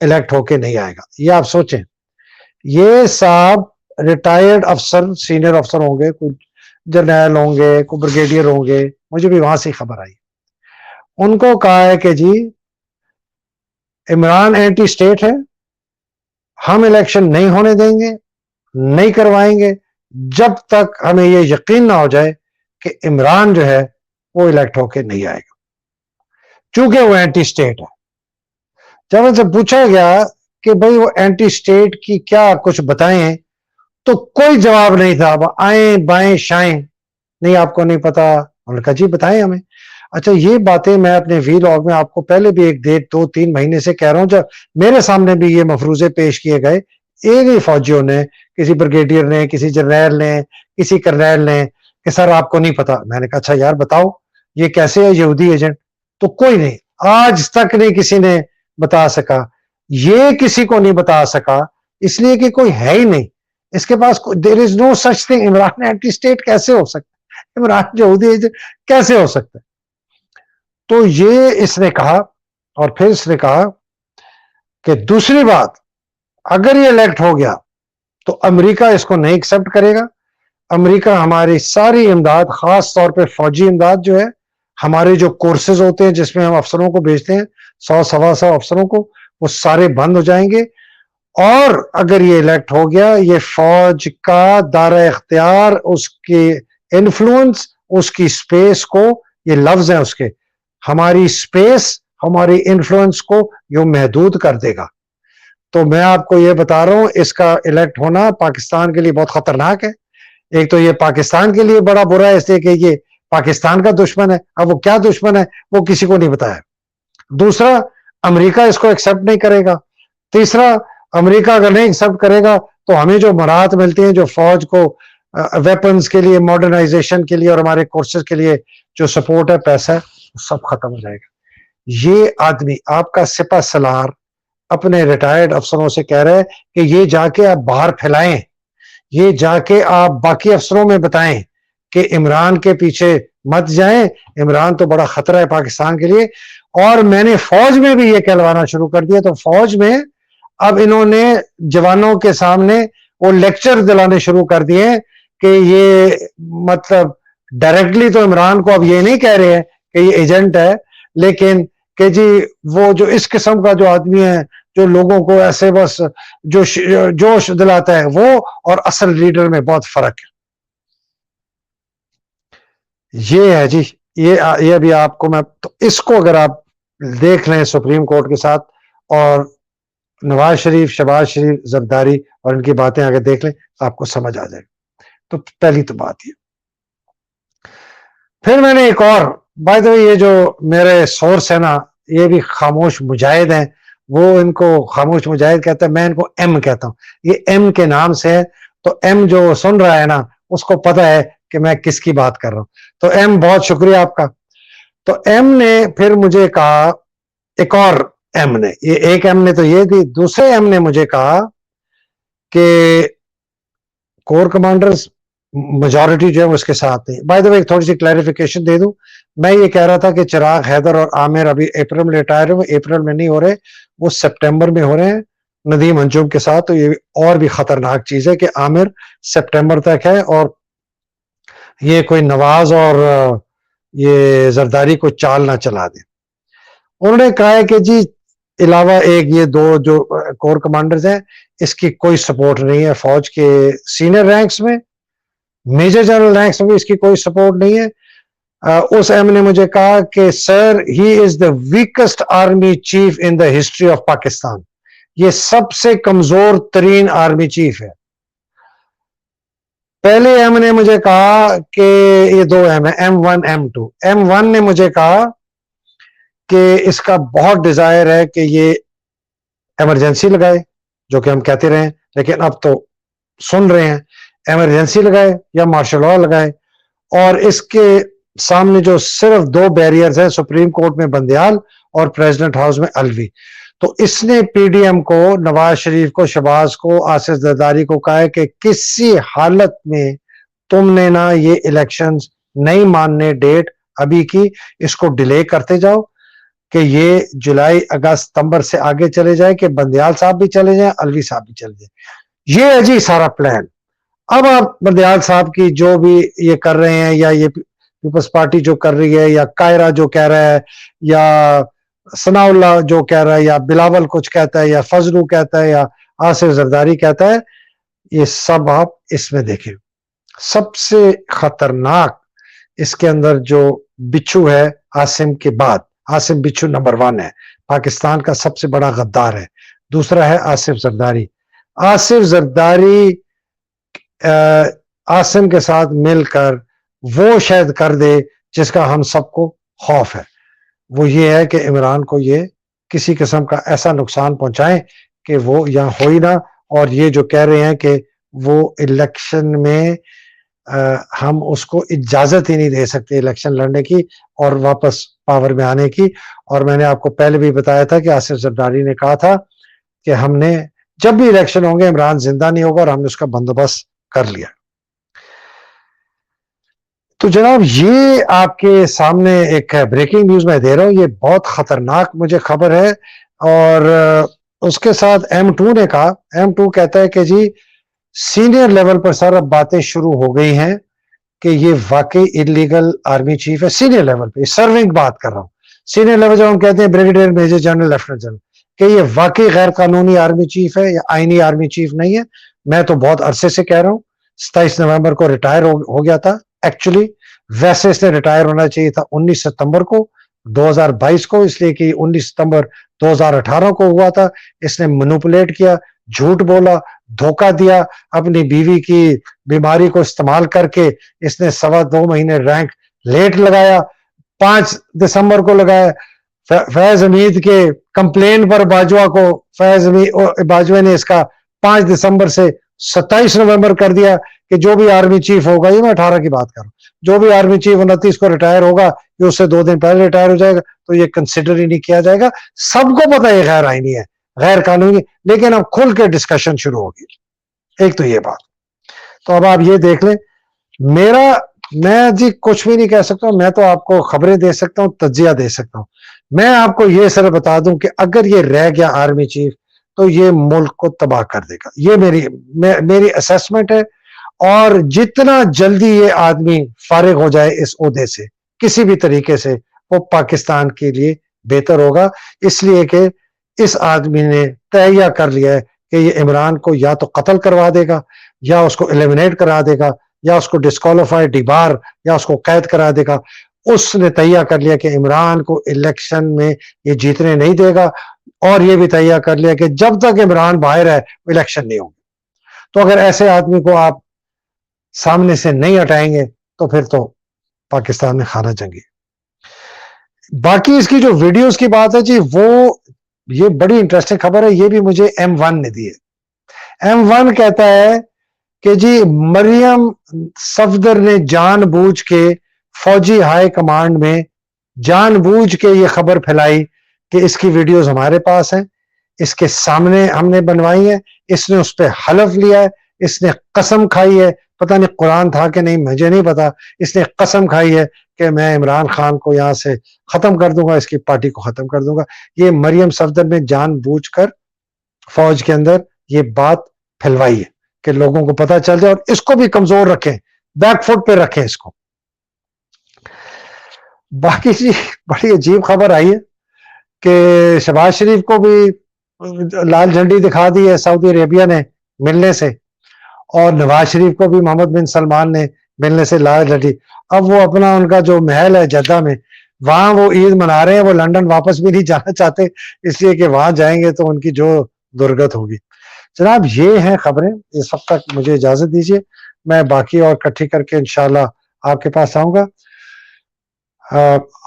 Elect ہو کے نہیں آئے گا. یہ آپ سوچیں, یہ صاحب ریٹائرڈ افسر, سینئر افسر ہوں گے, کچھ جرنیل ہوں گے, کوئی بریگیڈیئر ہوں گے, مجھے بھی وہاں سے خبر آئی. ان کو کہا ہے کہ جی عمران اینٹی اسٹیٹ ہے, ہم الیکشن نہیں ہونے دیں گے, نہیں کروائیں گے جب تک ہمیں یہ یقین نہ ہو جائے کہ عمران جو ہے وہ الیکٹ ہو کے نہیں آئے گا, چونکہ وہ اینٹی اسٹیٹ ہے. جب ان سے پوچھا گیا کہ بھئی وہ اینٹی اسٹیٹ کی کیا کچھ بتائیں, تو کوئی جواب نہیں تھا. آئیں بائیں شائیں, نہیں آپ کو نہیں پتا. انہوں نے کہا جی بتائیں ہمیں. اچھا, یہ باتیں میں اپنے وی لاگ میں آپ کو پہلے بھی 1-2-3 مہینے سے کہہ رہا ہوں, جب میرے سامنے بھی یہ مفروضے پیش کیے گئے ایک ہی فوجیوں نے, کسی بریگیڈیئر نے, کسی جرنیل نے, کسی کرنیل نے, کہ سر آپ کو نہیں پتا. میں نے کہا اچھا یار بتاؤ یہ کیسے ہے یہودی ایجنٹ؟ تو کوئی نہیں, آج تک نہیں کسی نے بتا سکا. یہ کسی کو نہیں بتا سکا اس لیے کہ کوئی ہے ہی نہیں اس کے پاس. There is no such thing. Imran anti state کیسے ہو سکتا ہے؟ عمران یہودی ایجنٹ کیسے ہو سکتا ہے؟ تو یہ اس نے کہا. اور پھر اس نے کہا کہ دوسری بات, اگر یہ الیکٹ ہو گیا تو امریکہ اس کو نہیں ایکسپٹ کرے گا. امریکہ ہماری ساری امداد, خاص طور پہ فوجی امداد جو ہے, ہمارے جو کورسز ہوتے ہیں جس میں ہم افسروں کو بھیجتے ہیں, 100-125 افسروں کو, وہ سارے بند ہو جائیں گے. اور اگر یہ الیکٹ ہو گیا, یہ فوج کا دائرہ اختیار, اس کے انفلوئنس, اس کی سپیس کو, یہ لفظ ہیں اس کے, ہماری سپیس, ہماری انفلوئنس کو یہ محدود کر دے گا. تو میں آپ کو یہ بتا رہا ہوں, اس کا الیکٹ ہونا پاکستان کے لیے بہت خطرناک ہے. ایک تو یہ پاکستان کے لیے بڑا برا ہے اس لیے کہ یہ پاکستان کا دشمن ہے. اب وہ کیا دشمن ہے وہ کسی کو نہیں بتایا. دوسرا, امریکہ اس کو ایکسپٹ نہیں کرے گا. تیسرا, امریکہ اگر نہیں ایکسپٹ کرے گا تو ہمیں جو مراد ملتی ہیں, جو فوج کو ویپنز کے لیے, ماڈرنائزیشن کے لیے اور ہمارے کورسز کے لیے جو سپورٹ ہے, پیسہ ہے, سب ختم ہو جائے گا. یہ آدمی آپ کا سپہ سالار اپنے ریٹائرڈ افسروں سے کہہ رہے ہیں کہ یہ جا کے آپ باہر پھیلائیں, یہ جا کے آپ باقی افسروں میں بتائیں کہ عمران کے پیچھے مت جائیں, عمران تو بڑا خطرہ ہے پاکستان کے لیے. اور میں نے فوج میں بھی یہ کہلوانا شروع کر دیا. تو فوج میں اب انہوں نے جوانوں کے سامنے وہ لیکچر دلانے شروع کر دیے کہ یہ مطلب ڈائریکٹلی تو عمران کو اب یہ نہیں کہہ رہے ہیں کہ یہ ایجنٹ ہے, لیکن کہ جی وہ جو اس قسم کا جو آدمی ہے جو لوگوں کو ایسے بس جو جوش دلاتا ہے, وہ اور اصل لیڈر میں بہت فرق ہے. یہ ہے جی, یہ بھی آپ کو میں, تو اس کو اگر آپ دیکھ لیں سپریم کورٹ کے ساتھ, اور نواز شریف, شہباز شریف, زرداری اور ان کی باتیں اگر دیکھ لیں تو آپ کو سمجھ آ جائے گا. تو پہلی تو بات یہ. پھر میں نے ایک اور, بائی دا وے یہ جو میرے سورس ہے نا, یہ بھی خاموش مجاہد ہیں. وہ ان کو خاموش مجاہد کہتا ہے, میں ان کو ایم کہتا ہوں. یہ ایم کے نام سے ہے, تو ایم جو سن رہا ہے نا اس کو پتا ہے کہ میں کس کی بات کر رہا ہوں. تو ایم بہت شکریہ آپ کا. تو ایم نے پھر مجھے کہا, ایک اور ایم نے, یہ ایک ایم نے تو یہ تھی, دوسرے ایم نے مجھے کہا کہ کور کمانڈرز میجورٹی جو ہے وہ اس کے ساتھ نہیں. بائی دا وے تھوڑی سی کلیریفیکیشن دے دوں, میں یہ کہہ رہا تھا کہ چراغ حیدر اور عامر ابھی اپریل میں ریٹائر ہوئے, اپریل میں نہیں ہو رہے, وہ سپٹمبر میں ہو رہے ہیں ندیم انجم کے ساتھ. تو یہ اور بھی خطرناک چیز ہے کہ عامر سپٹمبر تک ہے, اور یہ کوئی نواز اور یہ زرداری کو چال نہ چلا دے. انہوں نے کہا ہے کہ جی علاوہ ایک یہ دو جو کور کمانڈرز ہیں, اس کی کوئی سپورٹ نہیں ہے فوج کے سینئر رینکس میں, میجر جنرل رینکس میں بھی اس کی کوئی سپورٹ نہیں ہے. اس ایم نے مجھے کہا کہ sir he is the weakest army chief in the history of Pakistan, یہ سب سے کمزور ترین آرمی چیف ہے. پہلے ایم نے مجھے کہا کہ یہ دو ایم ہے, M1 M2. M1 نے مجھے کہا کہ اس کا بہت ڈیزائر ہے کہ یہ ایمرجنسی لگائے, جو کہ ہم کہتے رہے, لیکن اب تو سن رہے ہیں ایمرجنسی لگائے یا مارشل لا لگائے. اور اس کے سامنے جو صرف 2 بیریئرز ہیں, سپریم کورٹ میں بندیال اور پریزیڈنٹ ہاؤس میں الوی. تو اس نے پی ڈی ایم کو, نواز شریف کو, شہباز کو, آصف زرداری کو کہا ہے کہ کسی حالت میں تم نے نا یہ الیکشنز نہیں ماننے ڈیٹ ابھی کی, اس کو ڈیلے کرتے جاؤ. کہ یہ جولائی اگست ستمبر سے آگے چلے جائے کہ بندیال صاحب بھی چلے جائیں, الوی صاحب بھی چلے جائیں. یہ ہے جی سارا پلان. اب آپ بندیال صاحب کی جو بھی یہ کر رہے ہیں, یا یہ پیپلز پارٹی جو کر رہی ہے, یا قائرہ جو کہہ رہا ہے, یا ثناء اللہ جو کہہ رہا ہے, یا بلاول کچھ کہتا ہے, یا فضلو کہتا ہے, یا آصف زرداری کہتا ہے, یہ سب آپ اس میں دیکھیں. سب سے خطرناک اس کے اندر جو بچھو ہے عاصم کے بعد, عاصم بچھو نمبر 1 ہے, پاکستان کا سب سے بڑا غدار ہے. دوسرا ہے آصف زرداری. آصف زرداری عاصم کے ساتھ مل کر وہ شاید کر دے جس کا ہم سب کو خوف ہے. وہ یہ ہے کہ عمران کو یہ کسی قسم کا ایسا نقصان پہنچائیں کہ وہ یہاں ہو ہی نہ. اور یہ جو کہہ رہے ہیں کہ وہ الیکشن میں ہم اس کو اجازت ہی نہیں دے سکتے الیکشن لڑنے کی اور واپس پاور میں آنے کی. اور میں نے آپ کو پہلے بھی بتایا تھا کہ آصف زرداری نے کہا تھا کہ ہم نے جب بھی الیکشن ہوں گے عمران زندہ نہیں ہوگا, اور ہم نے اس کا بندوبست کر لیا. تو جناب یہ آپ کے سامنے ایک بریکنگ نیوز میں دے رہا ہوں, یہ بہت خطرناک مجھے خبر ہے. اور اس کے ساتھ M2 نے کہا, M2 کہتا ہے کہ جی سینئر لیول پر سر اب باتیں شروع ہو گئی ہیں کہ یہ واقعی انلیگل آرمی چیف ہے. سینئر لیول پہ سرونگ بات کر رہا ہوں. سینئر لیول جب ہم کہتے ہیں brigadier major general lieutenant general, کہ یہ واقعی غیر قانونی آرمی چیف ہے یا آئینی آرمی چیف نہیں ہے. میں تو بہت عرصے سے کہہ رہا ہوں, 27 نومبر کو ریٹائر ہو گیا تھا ایکچولی. ویسے اس نے ریٹائر ہونا چاہیے تھا 19 ستمبر کو 2022 کو, اس لیے کہ 19 ستمبر 2018 کو ہوا تھا. اس نے مینوپولیٹ کیا, جھوٹ بولا, دھوکہ دیا, اپنی بیوی کی بیماری کو استعمال کر کے اس نے 2.25 مہینے رینک لیٹ لگایا, 5 دسمبر کو لگایا. فیض حمید کے کمپلین پر باجوہ کو باجوہ نے اس کا 5 دسمبر سے 27 نومبر کر دیا کہ جو بھی آرمی چیف ہوگا, یہ میں 18 کی بات کروں, جو بھی آرمی چیف 29 کو ریٹائر ہوگا یہ اس سے 2 دن پہلے ریٹائر ہو جائے گا, تو یہ کنسیڈر ہی نہیں کیا جائے گا. سب کو پتہ یہ غیر آئینی ہے, غیر قانونی, لیکن اب کھل کے ڈسکشن شروع ہوگی. ایک تو یہ بات. تو اب آپ یہ دیکھ لیں, میں جی کچھ بھی نہیں کہہ سکتا ہوں, میں تو آپ کو خبریں دے سکتا ہوں, تجزیہ دے سکتا ہوں. میں آپ کو یہ سر بتا دوں کہ اگر یہ رہ گیا آرمی چیف تو یہ ملک کو تباہ کر دے گا. یہ میری اسیسمنٹ ہے. اور جتنا جلدی یہ آدمی فارغ ہو جائے اس عہدے سے کسی بھی طریقے سے, وہ پاکستان کے لیے بہتر ہوگا. اس لیے کہ اس آدمی نے تہیہ کر لیا ہے کہ یہ عمران کو یا تو قتل کروا دے گا, یا اس کو ایلیمنیٹ کرا دے گا, یا اس کو ڈسکوالیفائی ڈیبار, یا اس کو قید کرا دے گا. اس نے تہیہ کر لیا کہ عمران کو الیکشن میں یہ جیتنے نہیں دے گا, اور یہ بھی تہیہ کر لیا کہ جب تک عمران باہر ہے الیکشن نہیں ہوگی. تو اگر ایسے آدمی کو آپ سامنے سے نہیں ہٹائیں گے تو پھر تو پاکستان میں خانہ جنگی. باقی اس کی جو ویڈیوز کی بات ہے جی, وہ یہ بڑی انٹرسٹنگ خبر ہے, یہ بھی مجھے M1 نے دی ہے. M1 کہتا ہے کہ جی مریم صفدر نے جان بوجھ کے فوجی ہائی کمانڈ میں جان بوجھ کے یہ خبر پھیلائی کہ اس کی ویڈیوز ہمارے پاس ہیں, اس کے سامنے ہم نے بنوائی ہیں, اس نے اس پہ حلف لیا ہے, اس نے قسم کھائی ہے, پتہ نہیں قرآن تھا کہ نہیں مجھے نہیں پتا, اس نے قسم کھائی ہے کہ میں عمران خان کو یہاں سے ختم کر دوں گا, اس کی پارٹی کو ختم کر دوں گا. یہ مریم صفدر نے جان بوجھ کر فوج کے اندر یہ بات پھیلوائی ہے کہ لوگوں کو پتہ چل جائے, اور اس کو بھی کمزور رکھیں, بیک فٹ پہ رکھیں اس کو. باقی جی بڑی عجیب خبر آئی ہے کہ شہباز شریف کو بھی لال جھنڈی دکھا دی ہے سعودی عربیہ نے ملنے سے, اور نواز شریف کو بھی محمد بن سلمان نے ملنے سے لال جھنڈی. اب وہ اپنا ان کا جو محل ہے جدہ میں, وہاں وہ عید منا رہے ہیں, وہ لندن واپس بھی نہیں جانا چاہتے, اس لیے کہ وہاں جائیں گے تو ان کی جو درگت ہوگی. جناب یہ ہیں خبریں, اس وقت تک مجھے اجازت دیجیے, میں باقی اور اکٹھی کر کے انشاءاللہ آپ کے پاس آؤں گا.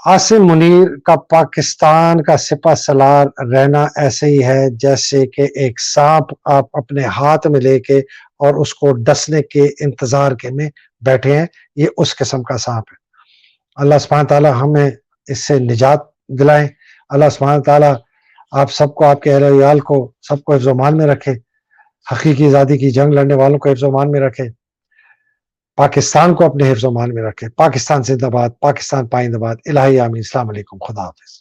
عاصم منیر کا پاکستان کا سپہ سالار رہنا ایسے ہی ہے جیسے کہ ایک سانپ آپ اپنے ہاتھ میں لے کے اور اس کو ڈسنے کے انتظار کے میں بیٹھے ہیں. یہ اس قسم کا سانپ ہے. اللہ سبحانہ تعالیٰ ہمیں اس سے نجات دلائیں. اللہ سبحانہ تعالیٰ آپ سب کو, آپ کے اہل ویال کو, سب کو حفظ و امان میں رکھے. حقیقی آزادی کی جنگ لڑنے والوں کو حفظ و امان میں رکھے. پاکستان کو اپنے حفظ و امان میں رکھے. پاکستان زندہ باد, پاکستان پائندہ باد. الہی آمین. السلام علیکم. خدا حافظ.